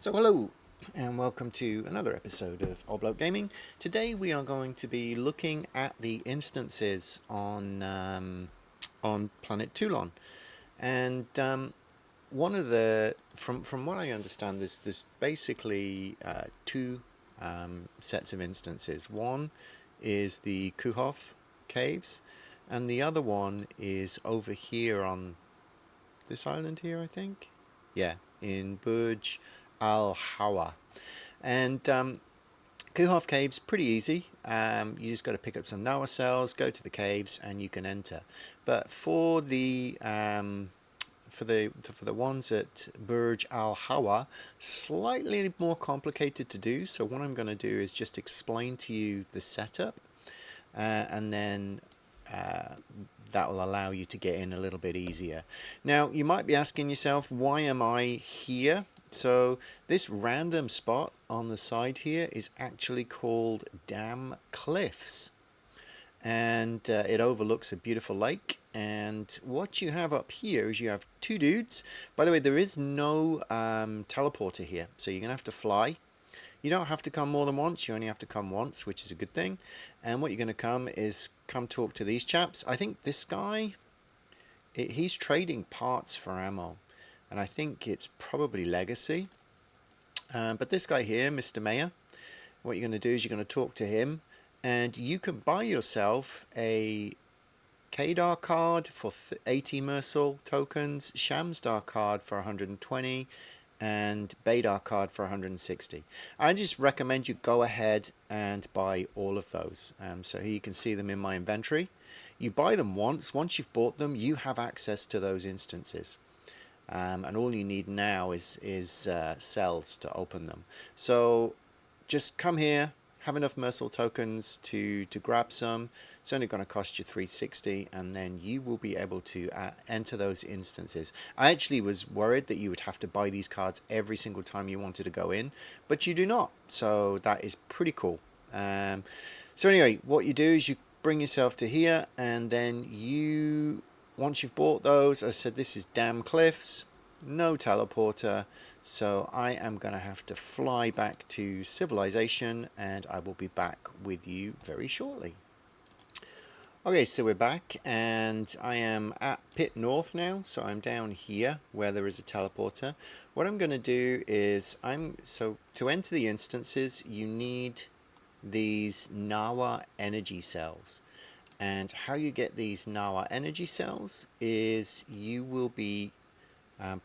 So hello and welcome to another episode of Bloke Gaming. Today we are going to be looking at the instances on planet Toulan, and one of the from what I understand, there's basically two sets of instances. One is the Kuhov caves, and the other one is over here on this island here, I think. Yeah, in Burj Al Hawa. And Kuhov Caves, pretty easy. You just got to pick up some Nawa cells, go to the caves, and you can enter. But for the ones at Burj Al Hawa, slightly more complicated to do. So what I'm going to do is just explain to you the setup, and then that will allow you to get in a little bit easier. Now, you might be asking yourself, why am I here? So this random spot on the side here is actually called Dam Cliffs, and it overlooks a beautiful lake. And what you have up here is you have two dudes. By the way, there is no teleporter here, so you're gonna have to fly. You don't have to come more than once, you only have to come once, which is a good thing. And what you're going to come talk to these chaps. I think this guy, he's trading parts for ammo, and I think it's probably legacy. But this guy here, Mr. Mayor, what you're going to do is you're going to talk to him, and you can buy yourself a Kadar card for 80 Mercel tokens, Shamstar card for 120, and Badar card for 160. I just recommend you go ahead and buy all of those. So here you can see them in my inventory. You buy them once you've bought them, you have access to those instances. And all you need now is cells to open them. So just come here, have enough Mercel tokens to grab some. It's only going to cost you 360, and then you will be able to enter those instances. I actually was worried that you would have to buy these cards every single time you wanted to go in, but you do not. So that is pretty cool. So anyway, what you do is you bring yourself to here, and then once you've bought those, as I said, this is Dam Cliffs, no teleporter. So I am going to have to fly back to civilization, and I will be back with you very shortly. Okay, so we're back, and I am at Pit North now, so I'm down here where there is a teleporter. What I'm going to do is, to enter the instances, you need these Nawa energy cells. And how you get these Nawa energy cells is you will be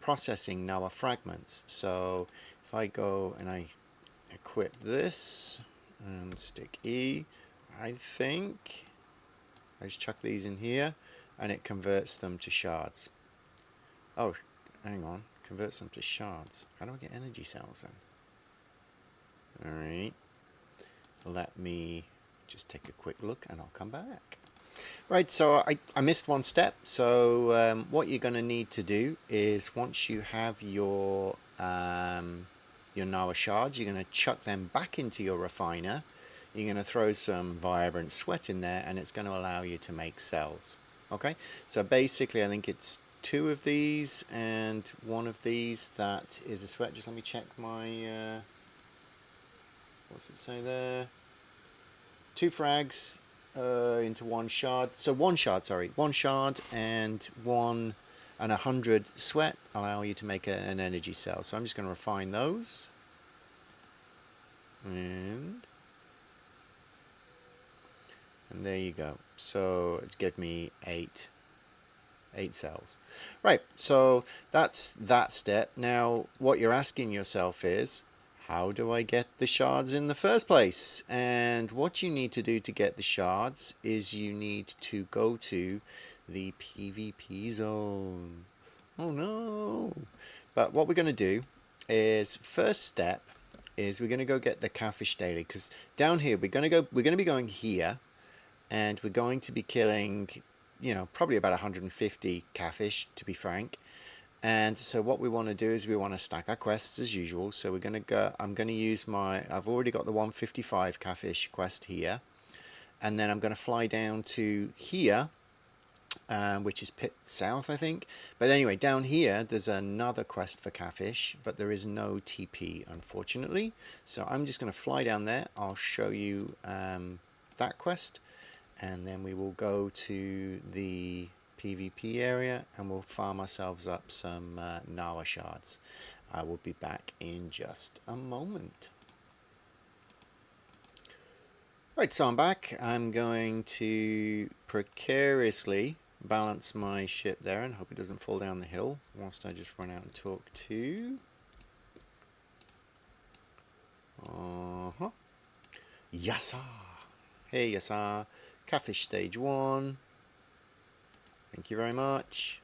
processing Nawa fragments. So if I go and I equip this and stick E, I think I just chuck these in here, and it converts them to shards. Oh, hang on. Converts them to shards. How do I get energy cells then? Alright. Let me just take a quick look, and I'll come back. Right, so I missed one step. So what you're going to need to do is, once you have your Nawa shards, you're going to chuck them back into your refiner. You're going to throw some vibrant sweat in there, and it's going to allow you to make cells. Okay, so basically I think it's 2 of these and 1 of these that is a sweat. Just let me check my what's it say there? 2 frags into 1 shard. So 1 shard, sorry, 1 shard and 100 sweat allow you to make an energy cell. So I'm just going to refine those, and there you go. So it gave me 8 cells. Right, so that's that step. Now what you're asking yourself is, how do I get the shards in the first place? And what you need to do to get the shards is you need to go to the PvP zone. Oh no. But what we're going to do is, first step is we're going to go get the catfish daily, because down here we're going to be going here, and we're going to be killing, probably about 150 catfish, to be frank. And so what we want to do is we want to stack our quests as usual. So I'm going to use I've already got the 155 catfish quest here, and then I'm going to fly down to here, which is pit south, I think. But anyway, down here, there's another quest for catfish, but there is no TP, unfortunately. So I'm just going to fly down there. I'll show you that quest, and then we will go to the PvP area, and we'll farm ourselves up some Nawa shards. I will be back in just a moment. Right, so I'm back. I'm going to precariously balance my ship there and hope it doesn't fall down the hill whilst I just run out and talk to Yasa. Hey Yasa, catfish stage 1. Thank you very much.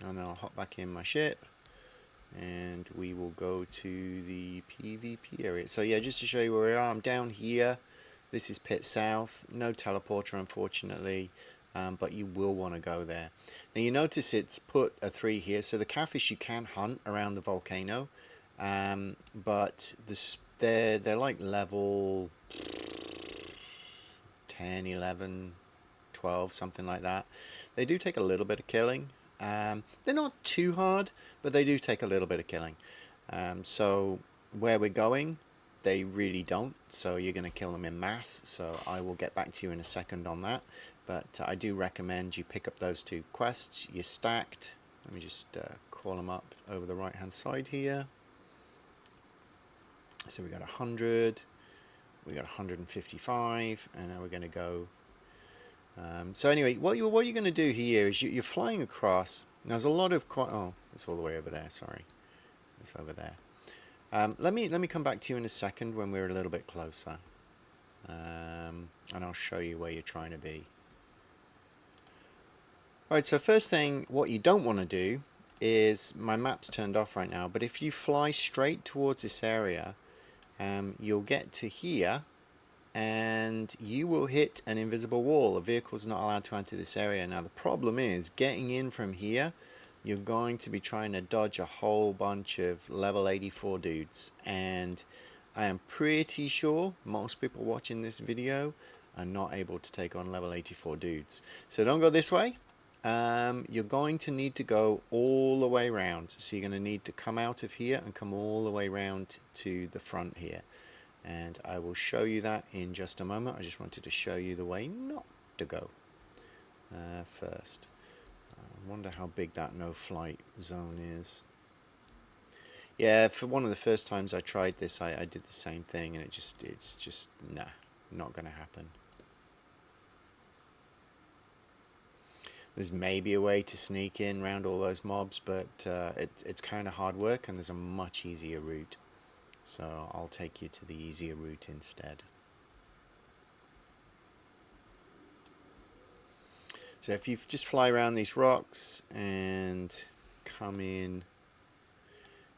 And I'll hop back in my ship and we will go to the PvP area. So yeah, just to show you where we are, I'm down here. This is pit south, no teleporter unfortunately. But you will want to go there. Now you notice it's put a 3 here, so the catfish you can hunt around the volcano, but they're like level 10, 11, 12, something like that. They do take a little bit of killing. They're not too hard, but they do take a little bit of killing. So where we're going, they really don't, so you're going to kill them in mass, so I will get back to you in a second on that. But I do recommend you pick up those 2 quests. You're stacked. Let me just call them up over the right hand side here. So we got 100, we got 155, and now we're going to go. So anyway, what you're going to do here is you're flying across. There's a lot of oh, it's all the way over there. Sorry, it's over there. Let me come back to you in a second when we're a little bit closer, and I'll show you where you're trying to be. Alright, so first thing, what you don't want to do is, my map's turned off right now, but if you fly straight towards this area, you'll get to here and you will hit an invisible wall. A vehicle's not allowed to enter this area. Now the problem is, getting in from here, you're going to be trying to dodge a whole bunch of level 84 dudes, and I am pretty sure most people watching this video are not able to take on level 84 dudes. So don't go this way. You're going to need to go all the way around. So you're going to need to come out of here and come all the way around to the front here. And I will show you that in just a moment. I just wanted to show you the way not to go first. I wonder how big that no-flight zone is. Yeah, for one of the first times I tried this, I did the same thing, and it's just nah, not going to happen. There's maybe a way to sneak in around all those mobs, but it's kind of hard work, and there's a much easier route. So I'll take you to the easier route instead. So if you just fly around these rocks and come in,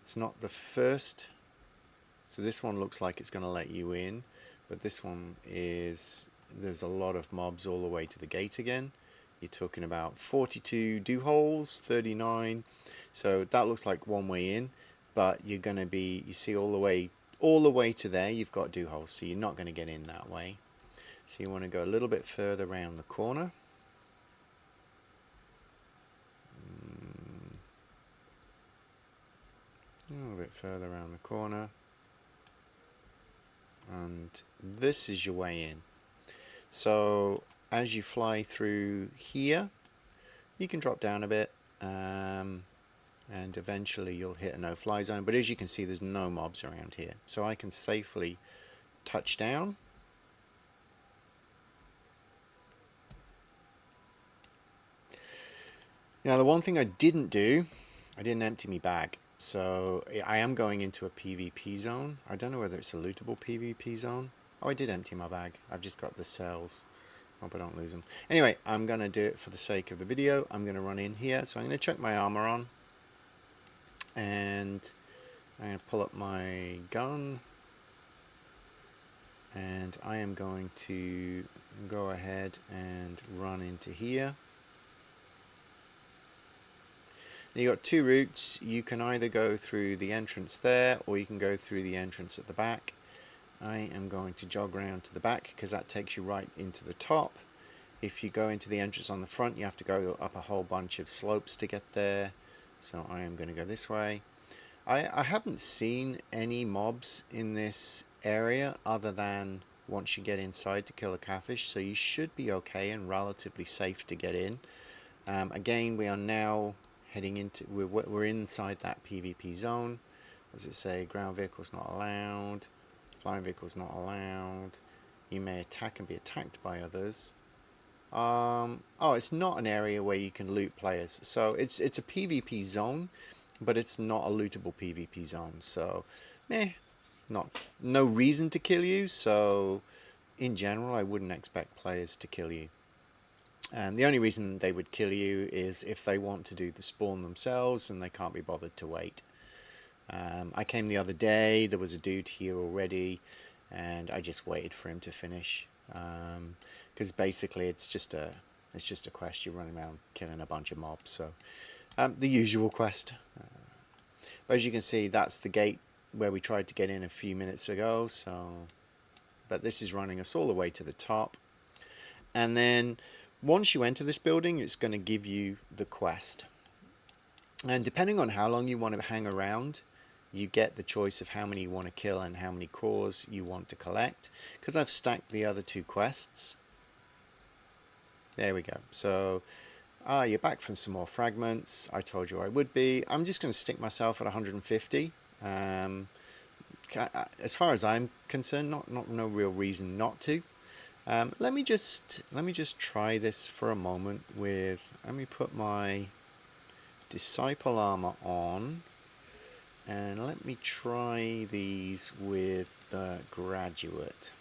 it's not the first. So this one looks like it's going to let you in, but this one is, there's a lot of mobs all the way to the gate again. You're talking about 42 do holes, 39. So that looks like one way in, but you're going to be, you see all the way to there, you've got do holes, so you're not going to get in that way. So you want to go a little bit further around the corner. A little bit further around the corner. And this is your way in. So as you fly through here, you can drop down a bit, and eventually you'll hit a no-fly zone. But as you can see, there's no mobs around here, so I can safely touch down. Now the one thing I didn't do, I didn't empty my bag. So I am going into a PvP zone. I don't know whether it's a lootable PvP zone. Oh, I did empty my bag. I've just got the cells. Hope I don't lose them. Anyway, I'm going to do it for the sake of the video. I'm going to run in here. So I'm going to chuck my armor on. And I'm going to pull up my gun. And I am going to go ahead and run into here. You've got 2 routes. You can either go through the entrance there, or you can go through the entrance at the back. I am going to jog around to the back because that takes you right into the top, If you go into the entrance on the front, you have to go up a whole bunch of slopes to get there. So I am going to go this way. I haven't seen any mobs in this area other than once you get inside to kill a catfish, so you should be okay and relatively safe to get in. Again, we are now heading into, we're inside that PvP zone. As it say, ground vehicles not allowed, flying vehicles not allowed. You may attack and be attacked by others. Oh, it's not an area where you can loot players. So it's a PvP zone, but it's not a lootable PvP zone. So, no reason to kill you. So, in general, I wouldn't expect players to kill you. The only reason they would kill you is if they want to do the spawn themselves and they can't be bothered to wait. I came the other day, there was a dude here already, and I just waited for him to finish. Because basically it's just a quest. You're running around killing a bunch of mobs. So the usual quest. But as you can see, that's the gate where we tried to get in a few minutes ago. So, but this is running us all the way to the top. And then once you enter this building, it's going to give you the quest. And depending on how long you want to hang around, you get the choice of how many you want to kill and how many cores you want to collect. Because I've stacked the other two quests. There we go. So, you're back from some more fragments. I told you I would be. I'm just going to stick myself at 150. As far as I'm concerned, no real reason not to. Let me just try this for a moment with. Let me put my disciple armor on, and let me try these with the graduate.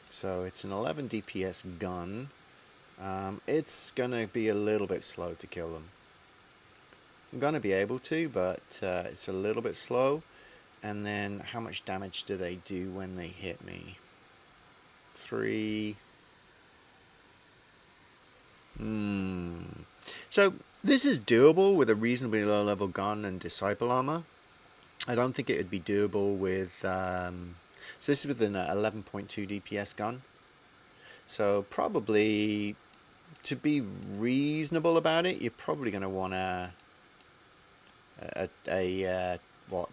So it's an 11 DPS gun. It's gonna be a little bit slow to kill them. I'm gonna be able to, but it's a little bit slow. And then how much damage do they do when they hit me? 3. So this is doable with a reasonably low level gun and disciple armor. I don't think it would be doable with so this is with an 11.2 DPS gun. So probably, to be reasonable about it, you're probably going to want what,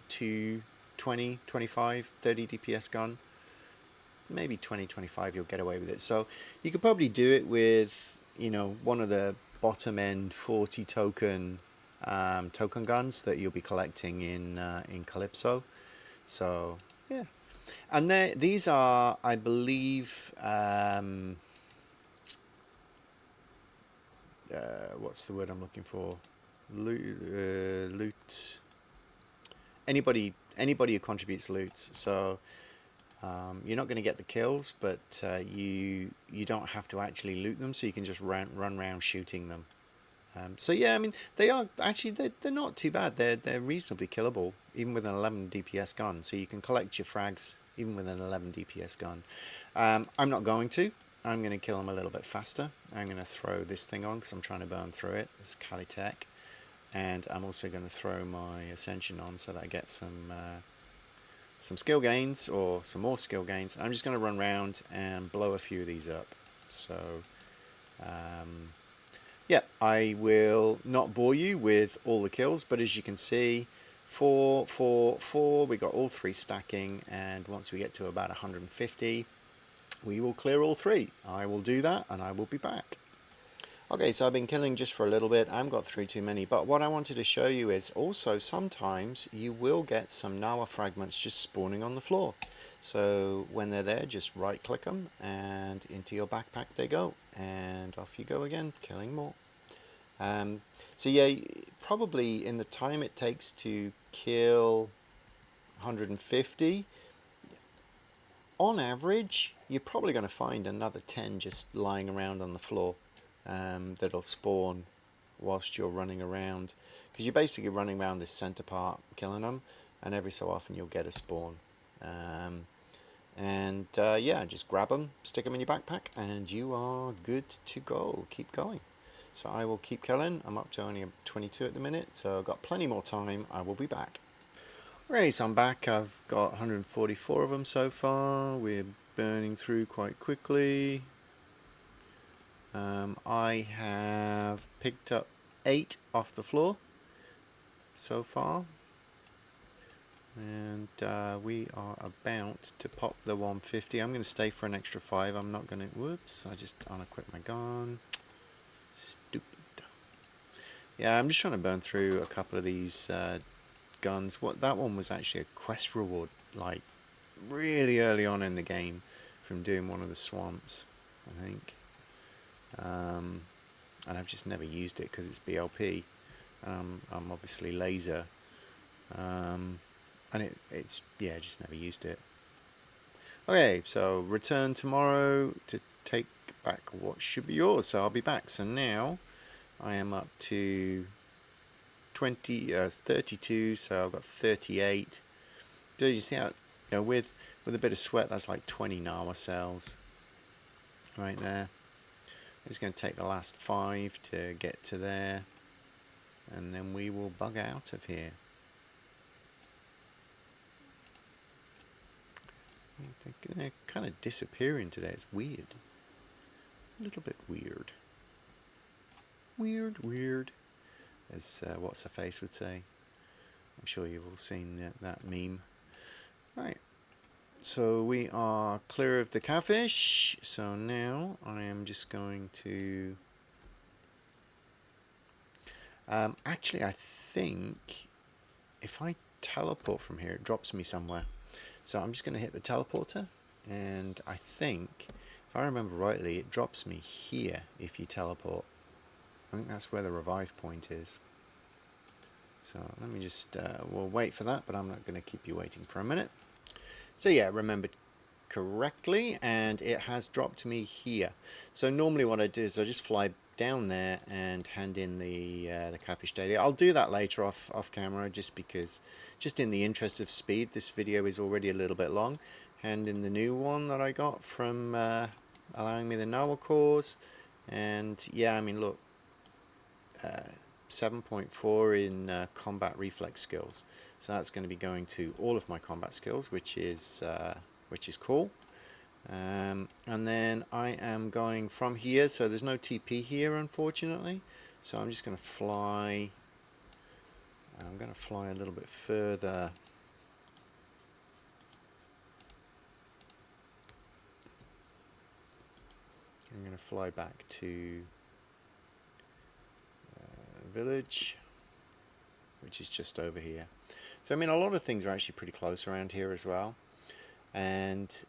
20, 25, 30 DPS gun. Maybe 20, 25 you'll get away with it. So you could probably do it with, one of the bottom end 40 token guns that you'll be collecting in Calypso. So yeah, and these are, I believe, what's the word I'm looking for? Loot. Anybody who contributes loots. So you're not going to get the kills, but you don't have to actually loot them, so you can just run around shooting them. So yeah, I mean, they are actually they're not too bad. They're reasonably killable, even with an 11 DPS gun. So you can collect your frags even with an 11 DPS gun. I'm not going to. I'm going to kill them a little bit faster. I'm going to throw this thing on because I'm trying to burn through it. This Calitech, and I'm also going to throw my Ascension on so that I get some skill gains, or some more skill gains. I'm just going to run around and blow a few of these up. So yeah, I will not bore you with all the kills, but as you can see, 4, 4, 4, we got all 3 stacking, and once we get to about 150, we will clear all 3. I will do that, and I will be back. Okay, so I've been killing just for a little bit. I haven't got through too many, but what I wanted to show you is also sometimes you will get some Nawa fragments just spawning on the floor. So when they're there, just right click them and into your backpack they go, and off you go again, killing more. So yeah, probably in the time it takes to kill 150, on average, you're probably going to find another 10 just lying around on the floor. That'll spawn whilst you're running around, because you're basically running around this center part killing them, and every so often you'll get a spawn. Yeah, just grab them, stick them in your backpack, and you are good to go. Keep going. So I will keep killing. I'm up to only 22 at the minute, so I've got plenty more time. I will be back. Right, so I'm back. I've got 144 of them so far. We're burning through quite quickly. I have picked up 8 off the floor so far, and we are about to pop the 150. I'm going to stay for an extra 5. I'm not going to, whoops, I just unequipped my gun. Stupid. Yeah, I'm just trying to burn through a couple of these guns. That one was actually a quest reward, like really early on in the game, from doing one of the swamps, I think. And I've just never used it because it's BLP. I'm obviously laser, and it's yeah, just never used it. Okay, so return tomorrow to take back what should be yours. So I'll be back. So now I am up to 32. So I've got 38. Do you see how, you know, with a bit of sweat, that's like 20 Nawa cells right there. It's going to take the last 5 to get to there, and then we will bug out of here. They're kind of disappearing today. It's weird. A little bit weird. Weird, as What's Her Face would say. I'm sure you've all seen that meme. Right. So we are clear of the catfish. So now I am just going to... actually, I think if I teleport from here, it drops me somewhere. So I'm just going to hit the teleporter. And I think, if I remember rightly, it drops me here if you teleport. I think that's where the revive point is. So let me just... we'll wait for that, but I'm not going to keep you waiting for a minute. So yeah, remembered correctly, and it has dropped me here. So normally what I do is I just fly down there and hand in the catfish daily. I'll do that later off camera, just because, just in the interest of speed. This video is already a little bit long. Hand in the new one that I got from allowing me the Nawa cores, and yeah, I mean, look, 7.4 in combat reflex skills. So that's going to be going to all of my combat skills, which is cool. And then I am going from here. So there's no TP here, unfortunately. So I'm just going to fly. I'm going to fly a little bit further. I'm going to fly back to village, which is just over here. So I mean, a lot of things are actually pretty close around here as well, and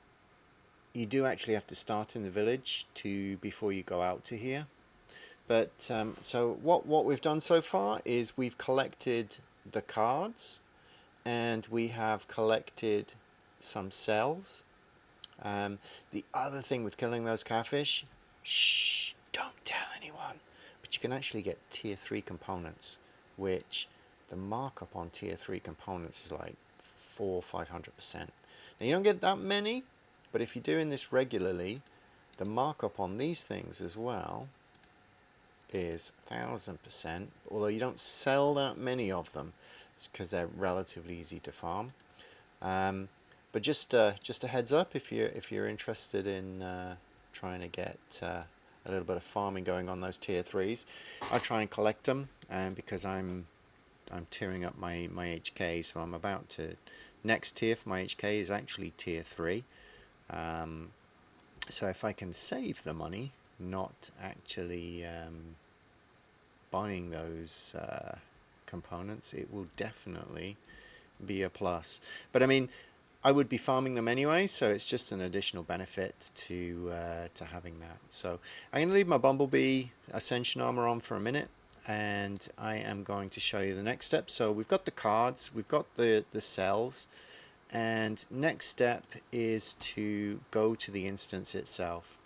you do actually have to start in the village before you go out to here. But so what we've done so far is we've collected the cards, and we have collected some cells. The other thing with killing those catfish, shh, don't tell anyone, but you can actually get tier 3 components, which the markup on tier 3 components is like 400% or 500%. Now you don't get that many, but if you're doing this regularly, the markup on these things as well is 1000%, although you don't sell that many of them because they're relatively easy to farm. But just a heads up, if you're interested in trying to get a little bit of farming going on those tier 3s, I try and collect them, because I'm tiering up my HK, so I'm about to... Next tier for my HK is actually tier 3. So if I can save the money, not actually buying those components, it will definitely be a plus. But I mean, I would be farming them anyway, so it's just an additional benefit to having that. So I'm going to leave my Bumblebee Ascension armor on for a minute, and I am going to show you the next step. So we've got the cards, we've got the cells, and next step is to go to the instance itself.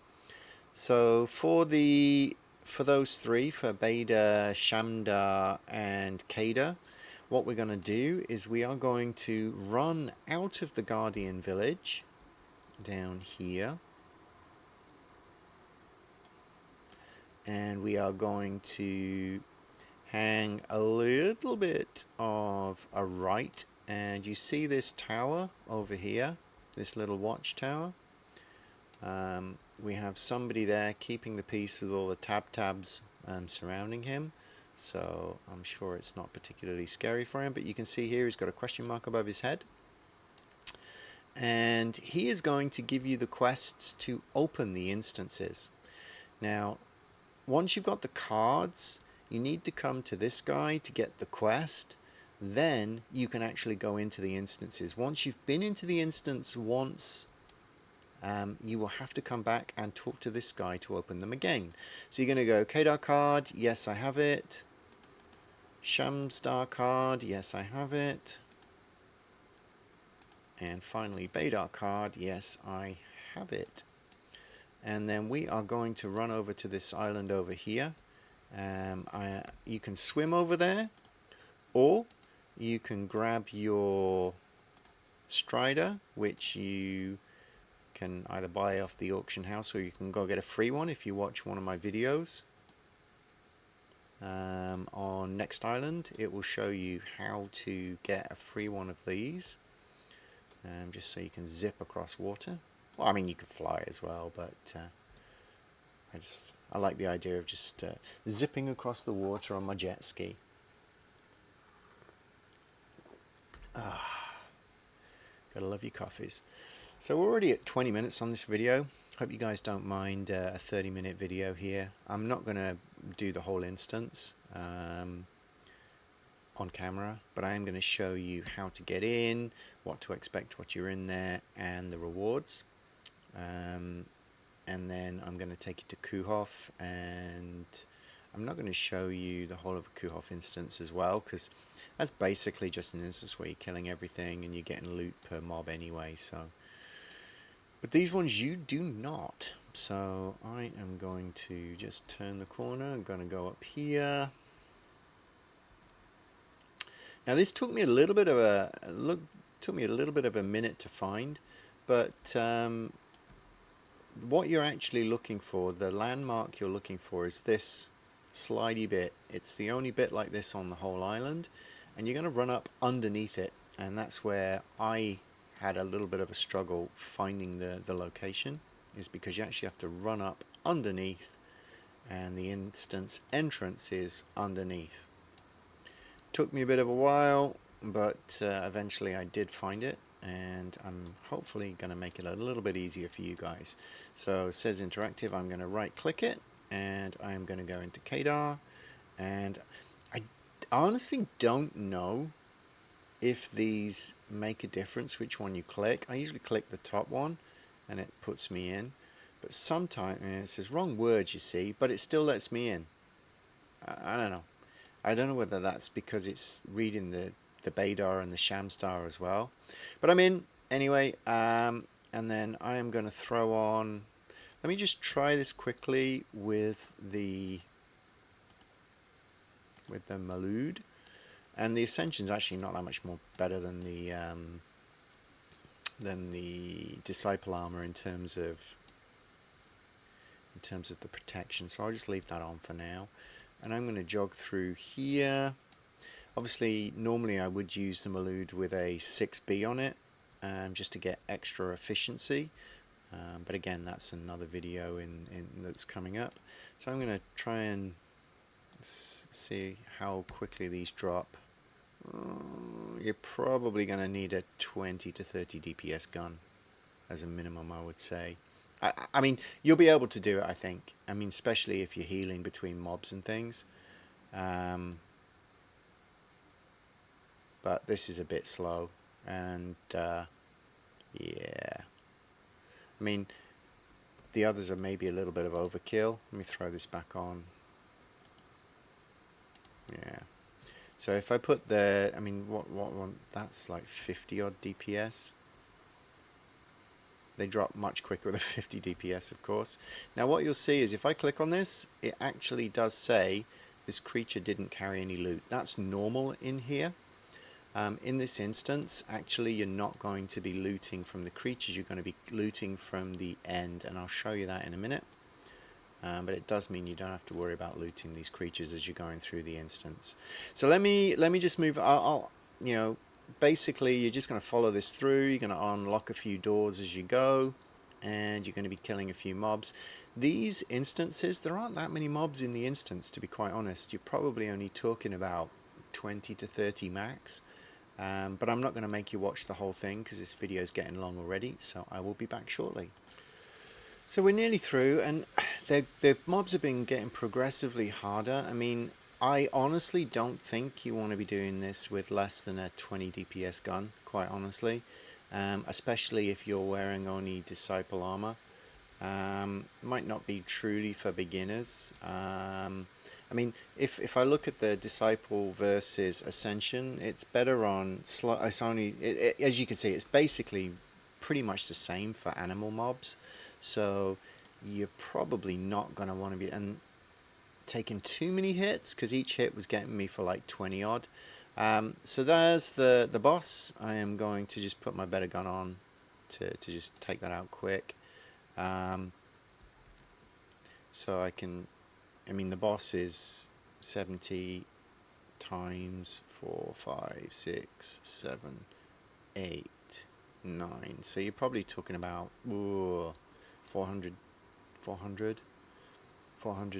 So for those 3, for Beta, Shamda, and Kada, what we're going to do is we are going to run out of the Guardian village down here, and we are going to hang a little bit of a right, and you see this tower over here, this little watchtower. we have somebody there keeping the peace with all the tabs surrounding him. So I'm sure it's not particularly scary for him, but you can see here he's got a question mark above his head. And he is going to give you the quests to open the instances. Now, once you've got the cards, you need to come to this guy to get the quest. Then you can actually go into the instances. Once you've been into the instance once, you will have to come back and talk to this guy to open them again. So you're going to go Kadar card, yes I have it. Shamstar card, yes I have it. And finally Badar card, yes I have it. And then we are going to run over to this island over here. You can swim over there, or you can grab your Strider, which you can either buy off the auction house, or you can go get a free one if you watch one of my videos. On Next Island, it will show you how to get a free one of these, just so you can zip across water. Well, I mean, you could fly as well, but I like the idea of just zipping across the water on my jet ski. Gotta love your coffees. So we're already at 20 minutes on this video. Hope you guys don't mind a 30-minute video here. I'm not going to do the whole instance on camera, but I am going to show you how to get in, what to expect, what you're in there, and the rewards. And then I'm going to take you to Kuhof, and I'm not going to show you the whole of a Kuhof instance as well, because that's basically just an instance where you're killing everything and you're getting loot per mob anyway. So, but these ones you do not. So I am going to just turn the corner. I'm going to go up here. Now this took me a little bit of a minute to find, but what you're actually looking for, the landmark you're looking for, is this slidey bit. It's the only bit like this on the whole island, and you're going to run up underneath it, and that's where I had a little bit of a struggle finding the location, is because you actually have to run up underneath, and the instance entrance is underneath. Took me a bit of a while, but eventually I did find it, and I'm hopefully going to make it a little bit easier for you guys. So it says interactive. I'm going to right click it, and I'm going to go into Kadar, and I honestly don't know if these make a difference which one you click. I usually click the top one and it puts me in, but sometimes it says wrong words, you see, but it still lets me in. I don't know. I don't know whether that's because it's reading the Badar and the Shamstar as well, but I'm in anyway. And then I am going to throw on, let me just try this quickly with the Malud, and the Ascension's actually not that much more better than the Disciple armor in terms of the protection, so I'll just leave that on for now. And I'm going to jog through here. Obviously, normally I would use the Malud with a 6B on it, just to get extra efficiency. But again, that's another video that's coming up. So I'm going to try and see how quickly these drop. You're probably going to need a 20 to 30 DPS gun as a minimum, I would say. I mean, you'll be able to do it, I think. I mean, especially if you're healing between mobs and things. But this is a bit slow, and yeah. I mean, the others are maybe a little bit of overkill. Let me throw this back on. Yeah. So if I put the, I mean, what that's like 50 odd DPS. They drop much quicker with a 50 DPS, of course. Now what you'll see is if I click on this, it actually does say this creature didn't carry any loot. That's normal in here. In this instance, actually you're not going to be looting from the creatures, you're going to be looting from the end, and I'll show you that in a minute. But it does mean you don't have to worry about looting these creatures as you're going through the instance. So let me just move. I'll you know, basically you're just going to follow this through. You're going to unlock a few doors as you go, and you're going to be killing a few mobs. These instances, there aren't that many mobs in the instance, to be quite honest. You're probably only talking about 20 to 30 max. But I'm not going to make you watch the whole thing because this video is getting long already, so I will be back shortly. So we're nearly through, and the mobs have been getting progressively harder. I mean, I honestly don't think you want to be doing this with less than a 20 DPS gun, quite honestly, especially if you're wearing only Disciple armor. Might not be truly for beginners. I mean, if I look at the Disciple versus Ascension, it's better on. It's only as you can see, it's basically pretty much the same for animal mobs. So you're probably not going to want to be taking too many hits, because each hit was getting me for like 20 odd. So there's the boss. I am going to just put my better gun on to just take that out quick. So I can, I mean, the boss is 70 times 4, 5, 6, 7, 8, 9. So you're probably talking about 400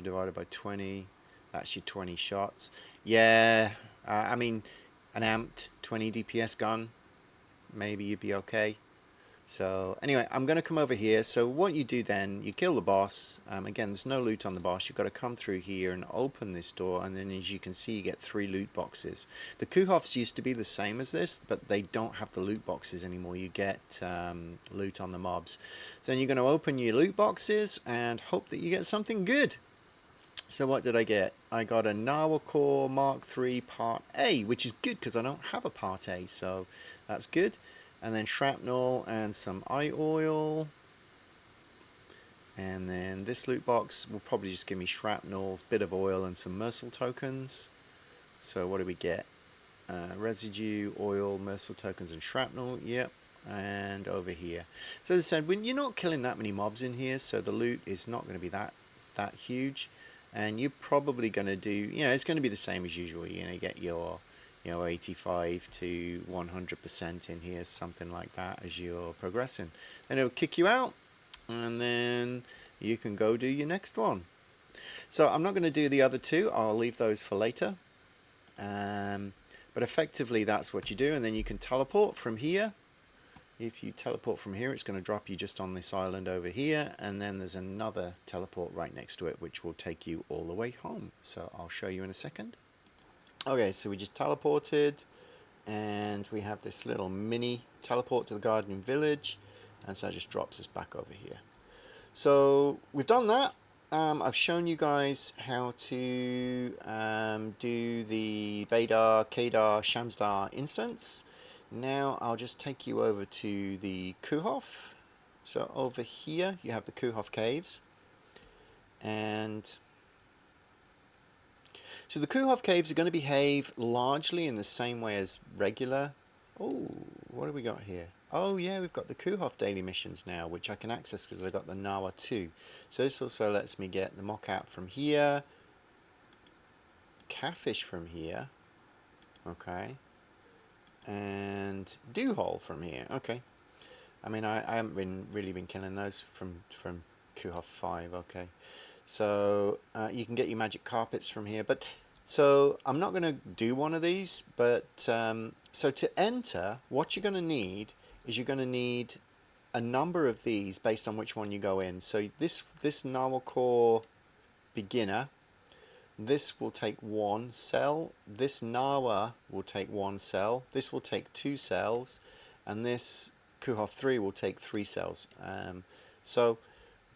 divided by 20. That's your 20 shots. Yeah, I mean, an amped 20 DPS gun, maybe you'd be okay. So anyway, I'm going to come over here. So what you do then, you kill the boss. Again, there's no loot on the boss. You've got to come through here and open this door, and then as you can see, you get 3 loot boxes. The Kuhofs used to be the same as this, but they don't have the loot boxes anymore. You get loot on the mobs. So then you're going to open your loot boxes and hope that you get something good. So what did I get? I got a Narwa Core Mark III Part A, which is good because I don't have a Part A, so that's good. And then shrapnel and some eye oil. And then this loot box will probably just give me shrapnel, bit of oil, and some Mercil tokens. So what do we get? Residue, oil, Mercil tokens, and shrapnel. Yep. And over here. So as I said, when you're not killing that many mobs in here, so the loot is not going to be that huge. And you're probably going to do, it's going to be the same as usual. You're going to get your 85 to 100% in here, something like that, as you're progressing. Then it'll kick you out, and then you can go do your next one. So I'm not going to do the other 2. I'll leave those for later. But effectively, that's what you do, and then you can teleport from here. If you teleport from here, it's going to drop you just on this island over here, and then there's another teleport right next to it, which will take you all the way home. So I'll show you in a second. Okay, so we just teleported, and we have this little mini teleport to the gardening village, and so it just drops us back over here. So we've done that. I've shown you guys how to do the Badar, Kadar, Shamsdar instance. Now I'll just take you over to the Kuhof. So over here you have the Kuhof caves, and so the Kuhof caves are going to behave largely in the same way as regular. Oh, what have we got here? Oh yeah, we've got the Kuhof daily missions now, which I can access because I've got the Nawa 2. So this also lets me get the Mocap from here, Catfish from here, okay, and Dewhole from here, okay. I mean, I haven't really been killing those from Kuhof 5, okay. So you can get your magic carpets from here, but so I'm not going to do one of these, but so to enter, what you're going to need is you're going to need a number of these based on which one you go in. So this Narwhal Core beginner, this will take 1 cell, this Narwa will take 1 cell, this will take 2 cells, and this Kuhof 3 will take 3 cells.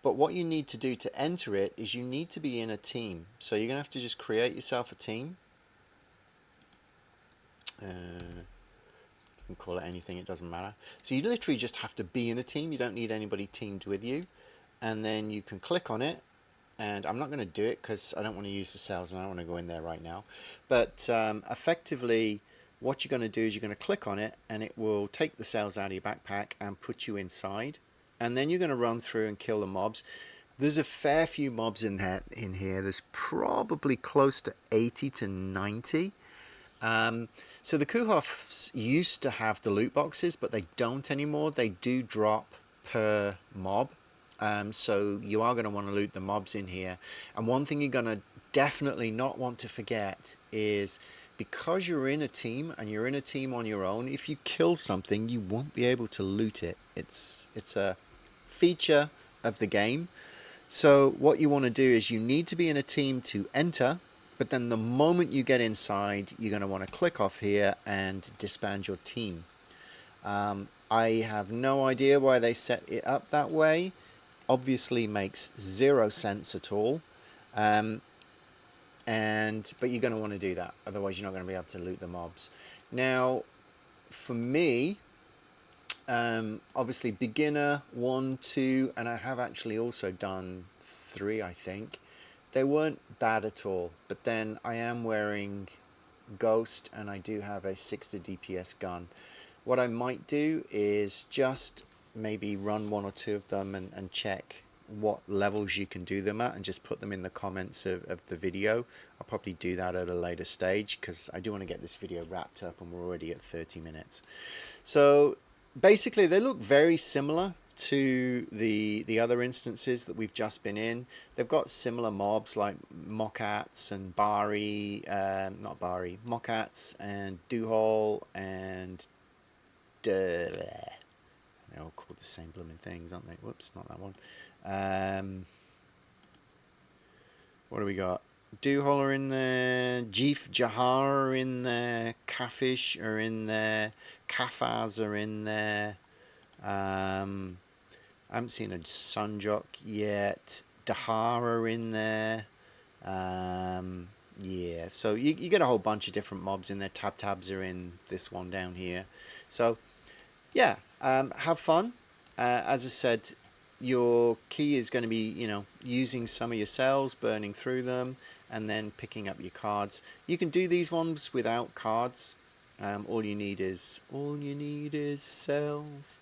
But what you need to do to enter it is you need to be in a team. So you're going to have to just create yourself a team. You can call it anything, it doesn't matter. So you literally just have to be in a team. You don't need anybody teamed with you. And then you can click on it. And I'm not going to do it because I don't want to use the cells and I don't want to go in there right now. But effectively, what you're going to do is you're going to click on it and it will take the cells out of your backpack and put you inside. And then you're going to run through and kill the mobs. There's a fair few mobs in here. There's probably close to 80 to 90. So the Kuhofs used to have the loot boxes, but they don't anymore. They do drop per mob. So you are going to want to loot the mobs in here. And one thing you're going to definitely not want to forget is, because you're in a team and you're in a team on your own, if you kill something, you won't be able to loot it. It's a feature of the game. So what you want to do is you need to be in a team to enter, but then the moment you get inside, you're going to want to click off here and disband your team. I have no idea why they set it up that way. Obviously makes zero sense at all. But you're going to want to do that, otherwise you're not going to be able to loot the mobs. Now, for me, obviously beginner 1, 2, and I have actually also done 3, I think. They weren't bad at all, but then I am wearing Ghost and I do have a 60 DPS gun. What I might do is just maybe run 1 or 2 of them and check what levels you can do them at, and just put them in the comments of the video. I'll probably do that at a later stage, because I do want to get this video wrapped up and we're already at 30 minutes. So basically they look very similar to the other instances that we've just been in. They've got similar mobs like Mockats and Mockats and Doohol and they're all called the same blooming things, aren't they? Whoops, not that one. What do we got? Doohol are in there, Jeef Jahar are in there, Kafish are in there, Kafaz are in there. I haven't seen a Sunjock yet. Dahar are in there. Yeah, so you get a whole bunch of different mobs in there. Tabs are in this one down here. So yeah, have fun. As I said, your key is going to be, using some of your cells, burning through them, and then picking up your cards. You can do these ones without cards. All you need is cells.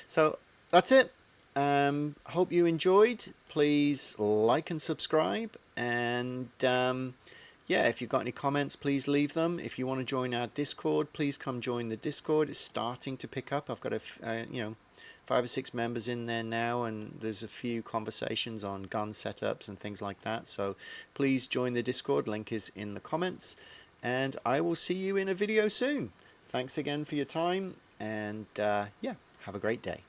So that's it. Hope you enjoyed. Please like and subscribe, and yeah, if you've got any comments, please leave them. If you want to join our Discord, please come join the Discord. It's starting to pick up. I've got 5 or 6 members in there now, and there's a few conversations on gun setups and things like that. So please join the Discord. Link is in the comments, and I will see you in a video soon. Thanks again for your time, and yeah, have a great day.